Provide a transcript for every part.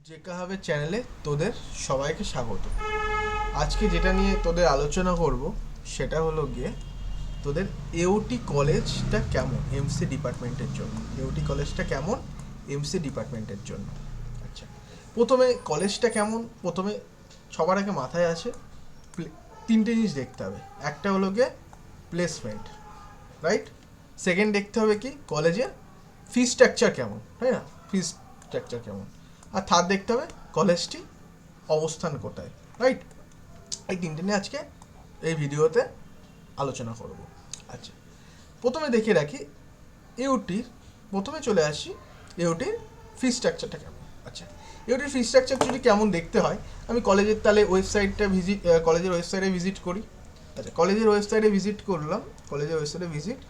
জেকা হবে চ্যানেলে তোদের সবাইকে স্বাগত। আজকে যেটা নিয়ে তোদের আলোচনা করব সেটা হলো গিয়ে তোদের এওটি কলেজটা কেমন এমসি ডিপার্টমেন্টের জন্য। এওটি কলেজটা কেমন এমসি ডিপার্টমেন্টের জন্য। আচ্ছা, প্রথমে কলেজটা কেমন, প্রথমে সবার আগে মাথায় আছে তিনটে জিনিস দেখতে হবে। একটা হলো গিয়ে প্লেসমেন্ট, রাইট। সেকেন্ড দেখতে হবে কি কলেজের ফি স্ট্রাকচার কেমন, তাই না, ফি স্ট্রাকচার কেমন। আর থার্ড দেখতে হবে কলেজটি অবস্থান কোথায়, রাইট। এই তিনটে নিয়ে আজকে এই ভিডিওতে আলোচনা করব। আচ্ছা, প্রথমে দেখে রাখি ইউটির, প্রথমে চলে আসি ইউটির ফি স্ট্রাকচারটা কেমন। আচ্ছা, ইউটির ফি স্ট্রাকচার যদি কেমন দেখতে হয়, আমি কলেজের তাহলে ওয়েবসাইটটা কলেজের ওয়েবসাইটে ভিজিট করি। আচ্ছা, কলেজের ওয়েবসাইটে ভিজিট করলাম, কলেজের ওয়েবসাইটে ভিজিট,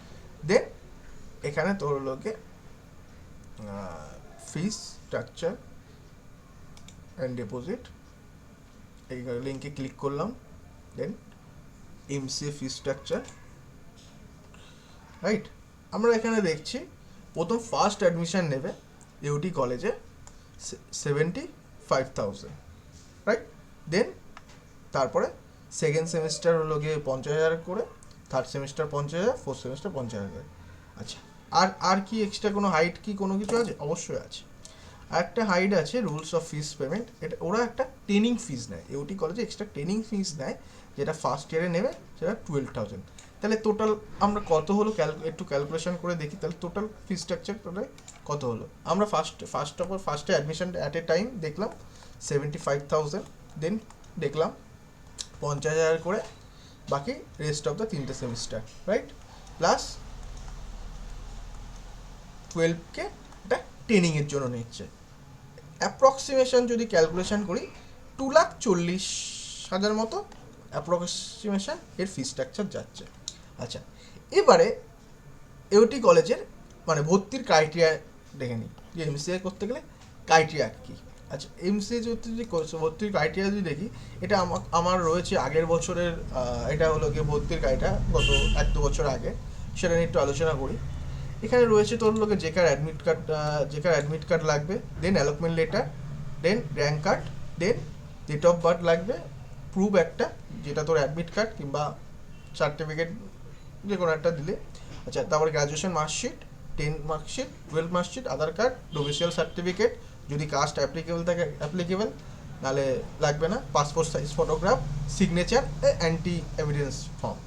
দেন এখানে তোর লোকে ফিস স্ট্রাকচার অ্যান্ড ডিপোজিট, এই লিঙ্কে ক্লিক করলাম, দেন এমসিএ ফি স্ট্রাকচার, রাইট। আমরা এখানে দেখছি প্রথম ফার্স্ট অ্যাডমিশন নেবে ইউটি কলেজে 75,000, রাইট। দেন তারপরে সেকেন্ড সেমিস্টার হলো গিয়ে 50,000 করে, থার্ড সেমিস্টার 50,000, ফোর্থ সেমিস্টার 50,000। আচ্ছা, আর কি এক্সট্রা কোনো হাইট কি কোনো কিছু আছে? অবশ্যই আছে। আর একটা হাইড আছে রুলস অফ ফিস পেমেন্ট, এটা ওরা একটা ট্রেনিং ফিস নেয়, ইউটি কলেজে এক্সট্রা ট্রেনিং ফিস নেয়, যেটা ফার্স্ট ইয়ারে নেবে সেটা 12,000। তাহলে টোটাল আমরা কত হলো একটু ক্যালকুলেশন করে দেখি, তাহলে টোটাল ফি স্ট্রাকচার টোটাল কত হলো। আমরা ফার্স্টে অ্যাডমিশন অ্যাট এ টাইম দেখলাম 75,000, দেন দেখলাম 50,000 করে, বাকি রেস্ট অফ দ্য তিনটে সেমিস্টার, রাইট, প্লাস 12K এটা ট্রেনিংয়ের জন্য নিচ্ছে। অ্যাপ্রক্সিমেশন যদি ক্যালকুলেশন করি 2,40,000 মতো অ্যাপ্রক্সিমেশন এর ফি স্ট্রাকচার যাচ্ছে। আচ্ছা, এবারে ইউটি কলেজের মানে ভর্তির ক্রাইটেরিয়া দেখে নিই, যে এমসিএ করতে গেলে ক্রাইটেরিয়া কী। আচ্ছা, এমসিএ যদি ভর্তির ক্রাইটেরিয়া যদি দেখি, এটা আমার রয়েছে আগের বছরের, এটা হলো গিয়ে ভর্তির ক্রাইটেরিয়া গত 1-2 বছর আগে, সেটা নিয়ে একটু আলোচনা করি। এখানে রয়েছে তোর লোকে জেকার অ্যাডমিট কার্ড লাগবে, then allotment letter, then rank card, then date of birth লাগবে, প্রুফ একটা, যেটা তোর অ্যাডমিট কার্ড কিংবা সার্টিফিকেট যে কোনো একটা দিলে। আচ্ছা, তারপরে গ্র্যাজুয়েশন মার্কশিট, 10 মার্কশিট, 12 মার্কশিট, আধার কার্ড, ডোমিসাইল সার্টিফিকেট, যদি কাস্ট অ্যাপ্লিকেবল থাকে অ্যাপ্লিকেবল, নাহলে লাগবে না, passport size photograph, signature, anti evidence form.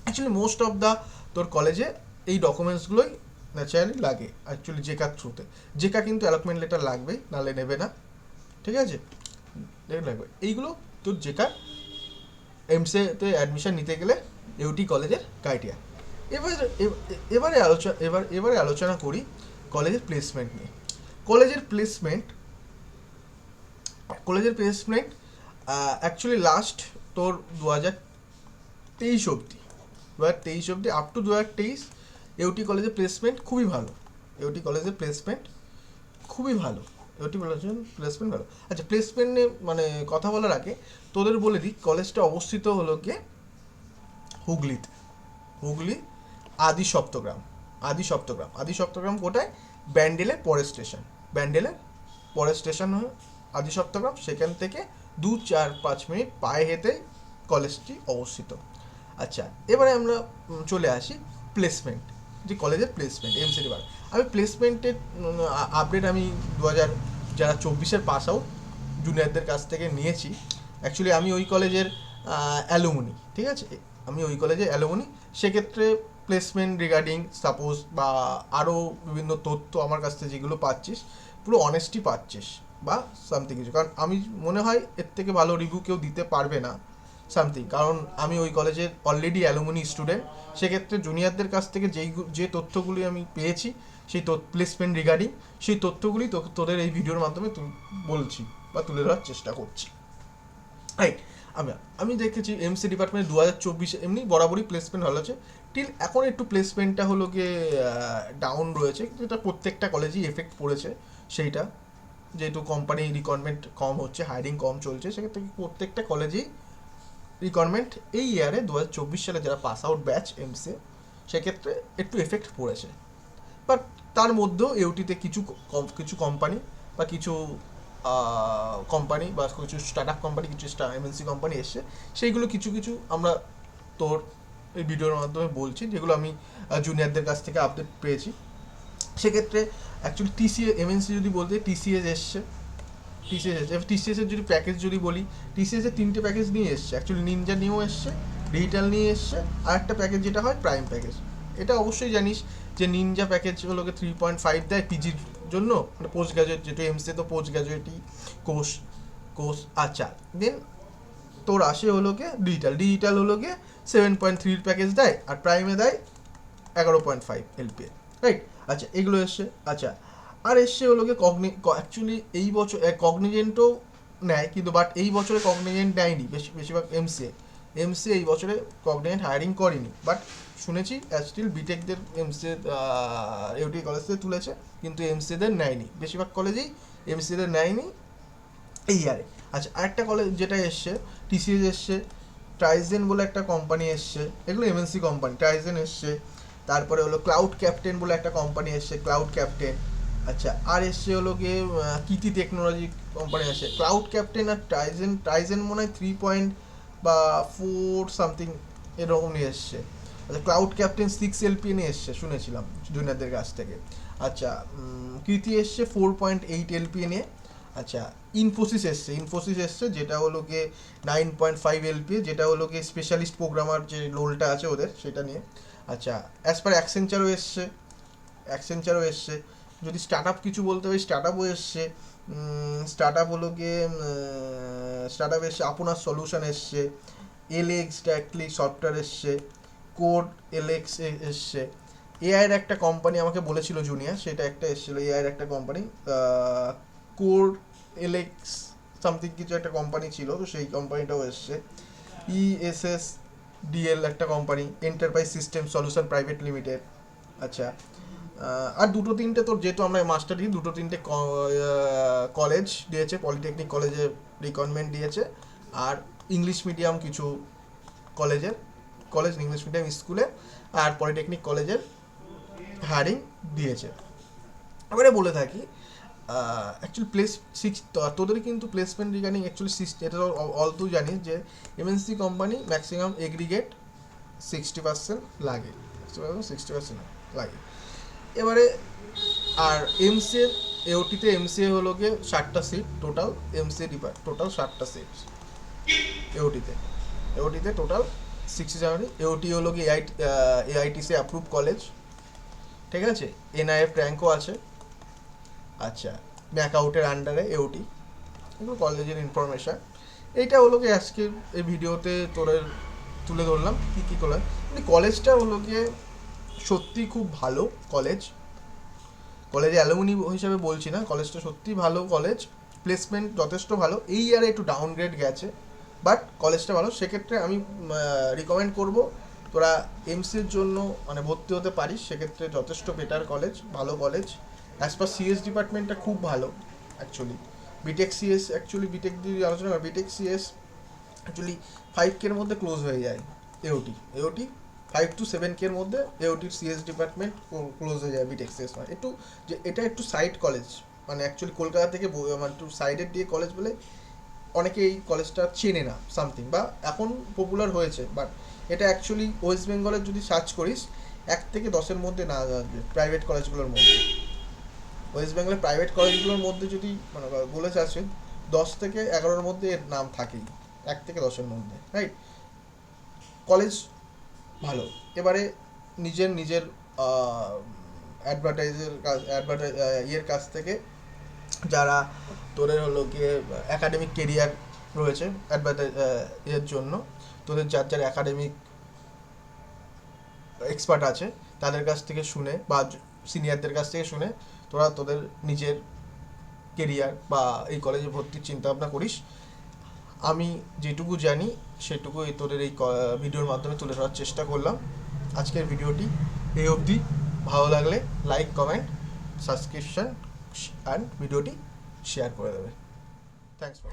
Actually most of the তোর কলেজে এই ডকুমেন্টসগুলোই ন্যাচারালি লাগে অ্যাকচুয়ালি জেকার থ্রুতে। জেকা কিন্তু অ্যালটমেন্ট লেটার লাগবেই, নাহলে নেবে না, ঠিক আছে, লাগবে। এইগুলো তোর জেকার এমসিএতে অ্যাডমিশন নিতে গেলে ইউটি কলেজের ক্রাইটেরিয়া। এবারে আলোচনা করি কলেজের প্লেসমেন্ট নিয়ে। কলেজের প্লেসমেন্ট অ্যাকচুয়ালি লাস্ট তোর 2023 অবধি, 2023 অবধি আপ টু 2023 ইউটি কলেজের প্লেসমেন্ট খুবই ভালো, ইউটি কলেজের প্লেসমেন্ট খুবই ভালো, ইউটি কলেজের প্লেসমেন্ট ভালো। আচ্ছা, প্লেসমেন্টে মানে কথা বলার আগে তোদের বলে দিই, কলেজটা অবস্থিত হলো গিয়ে হুগলিতে, হুগলি আদি সপ্তগ্রাম কোটায়? ব্যান্ডেলের পরের স্টেশন আদি সপ্তগ্রাম, সেখান থেকে 2-4-5 মিনিট পায়ে হেঁটে কলেজটি অবস্থিত। আচ্ছা, এবারে আমরা চলে আসি প্লেসমেন্ট, যে কলেজের প্লেসমেন্ট এমসি ডিপার। আমি প্লেসমেন্টের আপডেট আমি 2024 পাস আউট জুনিয়রদের কাছ থেকে নিয়েছি। অ্যাকচুয়ালি আমি ওই কলেজের অ্যালুমনি, ঠিক আছে, আমি ওই কলেজের অ্যালুমনি। সেক্ষেত্রে প্লেসমেন্ট রিগার্ডিং সাপোজ বা আরও বিভিন্ন তথ্য আমার কাছ থেকে যেগুলো পাচ্ছিস, পুরো অনেস্টি পাচ্ছিস বা সামথিং কিছু, কারণ আমি মনে হয় এর থেকে ভালো রিভিউ কেউ দিতে পারবে না সামথিং, কারণ আমি ওই কলেজের অলরেডি অ্যালুমিনি স্টুডেন্ট। সেক্ষেত্রে জুনিয়রদের কাছ থেকে যে তথ্যগুলি আমি পেয়েছি, সেই প্লেসমেন্ট রিগার্ডিং, সেই তথ্যগুলি তোদের এই ভিডিওর মাধ্যমে বলছি বা তুলে ধরার চেষ্টা করছি, রাইট। আমি দেখেছি এমসি ডিপার্টমেন্ট 2024 এমনি বরাবরই প্লেসমেন্ট ভালো আছে, টিল এখন একটু প্লেসমেন্টটা হলো গিয়ে ডাউন রয়েছে, যেটা প্রত্যেকটা কলেজেই এফেক্ট পড়েছে। সেইটা যেহেতু কোম্পানি রিকোয়ারমেন্ট কম হচ্ছে, হায়ারিং কম চলছে, সেক্ষেত্রে প্রত্যেকটা কলেজেই রিকোয়ারমেন্ট এই ইয়ারে 2024 সালে যারা পাস আউট ব্যাচ এমসি, সেক্ষেত্রে একটু এফেক্ট পড়েছে। বাট তার মধ্যেও ইউটিতে কিছু কোম্পানি বা কিছু কোম্পানি বা কিছু স্টার্ট আপ কোম্পানি, কিছু এমএনসি কোম্পানি এসছে, সেইগুলো কিছু কিছু আমরা তোর এই ভিডিওর মাধ্যমে বলছি, যেগুলো আমি জুনিয়রদের কাছ থেকে আপডেট পেয়েছি। সেক্ষেত্রে অ্যাকচুয়ালি টিসিএস এমএনসি যদি বলতে টিসিএস এসছে, টিসিএসের যদি প্যাকেজ যদি বলি, টিসিএসের 3টে প্যাকেজ নিয়ে এসছে অ্যাকচুয়ালি, নিনজা নিয়েও এসছে, ডিজিটাল নিয়ে এসছে, আর একটা প্যাকেজ যেটা হয় প্রাইম প্যাকেজ। এটা অবশ্যই জানিস যে নিনজা প্যাকেজ হলো 3.5 দেয় পিজির জন্য, মানে পোস্ট গ্রাজুয়েট, যেটা এমসি তো পোস্ট গ্রাজুয়েটই কোর্স। আচ্ছা, দেন তোর আসে হলো ডিজিটাল হলো 7.3 প্যাকেজ দেয়, আর প্রাইমে দেয় 11.5 এলপিএ, রাইট? আচ্ছা, এগুলো এসছে। আচ্ছা, আর এসছে হলো অ্যাকচুয়ালি এই বছর কগনিজেন্টও নেয়, কিন্তু বাট এই বছরে কগনিজেন্ট নেয়নি, বেশিরভাগ এমসিএ এই বছরে কগনিজেন্ট হায়ারিং করেনি, বাট শুনেছি স্টিল বিটেকদের এমসিএ ইউটি কলেজ থেকে তুলেছে, কিন্তু এমসিএদের নেয়নি, বেশিরভাগ কলেজেই এমসিএদের নেয়নি এই ইয়ারে। আচ্ছা, আরেকটা কলেজ যেটা এসছে, টিসিএস এসছে, ট্রাইজেন বলে একটা কোম্পানি এসছে, এগুলো এমএনসি কোম্পানি, ট্রাইজেন এসছে, তারপরে হলো ক্লাউড ক্যাপ্টেন বলে একটা কোম্পানি এসছে, ক্লাউড ক্যাপ্টেন। আচ্ছা, আর এসছে হলো গিয়ে কিটি টেকনোলজি কোম্পানি এসছে। ক্লাউড ক্যাপ্টেন আর ট্রাইজেন মনে হয় 3.4 সামথিং এরকম নিয়ে এসছে। আচ্ছা, ক্লাউড ক্যাপ্টেন 6 এলপি নিয়ে এসছে শুনেছিলাম জুনিয়রদের কাছ থেকে। আচ্ছা, কৃতি এসছে 4.8 এলপি নিয়ে। আচ্ছা, ইনফোসিস এসছে যেটা হলো গিয়ে 9.5 এলপি, যেটা হলো গিয়ে স্পেশালিস্ট প্রোগ্রামার যে রোলটা আছে ওদের, সেটা নিয়ে। আচ্ছা, অ্যাজ পার অ্যাক্সেঞ্চারও এসছে। যদি স্টার্ট আপ কিছু বলতে হয়, স্টার্ট আপও এসছে। স্টার্ট আপ হলো গিয়ে এসছে আপনার সলিউশন এসছে, এলএক্স ডাইরেক্টলি সফটওয়্যার এসছে, কোড এলএক্স এসছে। এআইয়ের একটা কোম্পানি আমাকে বলেছিল জুনিয়র, সেটা একটা এসেছিলো, এআইয়ের একটা কোম্পানি, কোড এলএক্স সামথিং কিছু একটা কোম্পানি ছিল, তো সেই কোম্পানিটাও এসছে। ইএসএস ডিএল একটা company, enterprise system solution private limited. আচ্ছা, আর দুটো তিনটে তোর, যেহেতু আমরা মাস্টার ডিগ্রি, দুটো তিনটে কলেজ দিয়েছে, পলিটেকনিক কলেজে রিকোয়ারমেন্ট দিয়েছে, আর ইংলিশ মিডিয়াম কিছু কলেজ ইংলিশ মিডিয়াম স্কুলে আর পলিটেকনিক কলেজের হায়ারিং দিয়েছে। এবারে বলে থাকি অ্যাকচুয়ালি তোদের কিন্তু প্লেসমেন্ট রিগার্ডিং অ্যাকচুয়ালি এটা অল তুই জানিস যে এমএনসি কোম্পানি ম্যাক্সিমাম এগ্রিগেট 60% লাগে, 60% লাগে। এবারে আর এমসিএ এওটিতে এমসিএ হলো গিয়ে 60টা সিট টোটাল, এমসিএ টোটাল 60টা সিট এওটিতে টোটাল 67। এওটি হলো গিয়ে এআইটিসি অ্যাপ্রুভ কলেজ, ঠিক আছে? এনআইএফ র্যাঙ্কও আছে। আচ্ছা, ম্যাকআউটের আন্ডারে এওটি, এগুলো কলেজের ইনফরমেশান। এইটা হলো গিয়ে আজকের এই ভিডিওতে তোদের তুলে ধরলাম কী করলাম। কলেজটা হলো গিয়ে সত্যি খুব ভালো কলেজে অ্যালুমিনি হিসাবে বলছি না, কলেজটা সত্যি ভালো কলেজ, প্লেসমেন্ট যথেষ্ট ভালো। এই ইয়ারে একটু ডাউনগ্রেড গেছে, বাট কলেজটা ভালো। সেক্ষেত্রে আমি রিকমেন্ড করব তোরা এমসির জন্য মানে ভর্তি হতে পারিস, সেক্ষেত্রে যথেষ্ট বেটার কলেজ, ভালো কলেজ। অ্যাজ পার সিএস ডিপার্টমেন্টটা খুব ভালো actually. B Tech CS actually B Tech দিয়ে আলোচনা করা, বিটেক সিএস অ্যাকচুয়ালি 5K মধ্যে ক্লোজ হয়ে যায়। এওটি 5 to 7K মধ্যে এওটির সিএস ডিপার্টমেন্ট ক্লোজ হয়ে যায় বিটেক সিএস। মানে একটু যে এটা একটু সাইড কলেজ, মানে অ্যাকচুয়ালি কলকাতা থেকে মানে একটু সাইডের দিয়ে কলেজ বলে অনেকে এই কলেজটা চেনে না সামথিং, বা এখন পপুলার হয়েছে, বাট এটা অ্যাকচুয়ালি ওয়েস্ট বেঙ্গলের যদি সার্চ করিস 1 থেকে 10-এর মধ্যে না আসবে প্রাইভেট কলেজগুলোর মধ্যে। ওয়েস্ট বেঙ্গলের প্রাইভেট কলেজগুলোর মধ্যে যদি মানে বলে আছে 10 থেকে 11-এর মধ্যে এর নাম থাকেই, 1 থেকে 10-এর মধ্যে, রাইট? কলেজ ভালো। এবারে নিজের ইয়ের কাছ থেকে যারা তোদের হলো গিয়ে অ্যাকাডেমিক কেরিয়ার রয়েছে এর জন্য, তোদের যার অ্যাকাডেমিক এক্সপার্ট আছে তাদের কাছ থেকে শুনে বা সিনিয়রদের কাছ থেকে শুনে তোরা তোদের নিজের কেরিয়ার বা এই কলেজে ভর্তির চিন্তাভাবনা করিস। আমি যেটুকু জানি সেটুকু তোদের এই ভিডিওর মাধ্যমে তুলে ধরার চেষ্টা করলাম। আজকের ভিডিওটি এই অবধি। ভালো লাগলে লাইক, কমেন্ট, সাবস্ক্রিপশন অ্যান্ড ভিডিওটি শেয়ার করে দেবে। Thanks for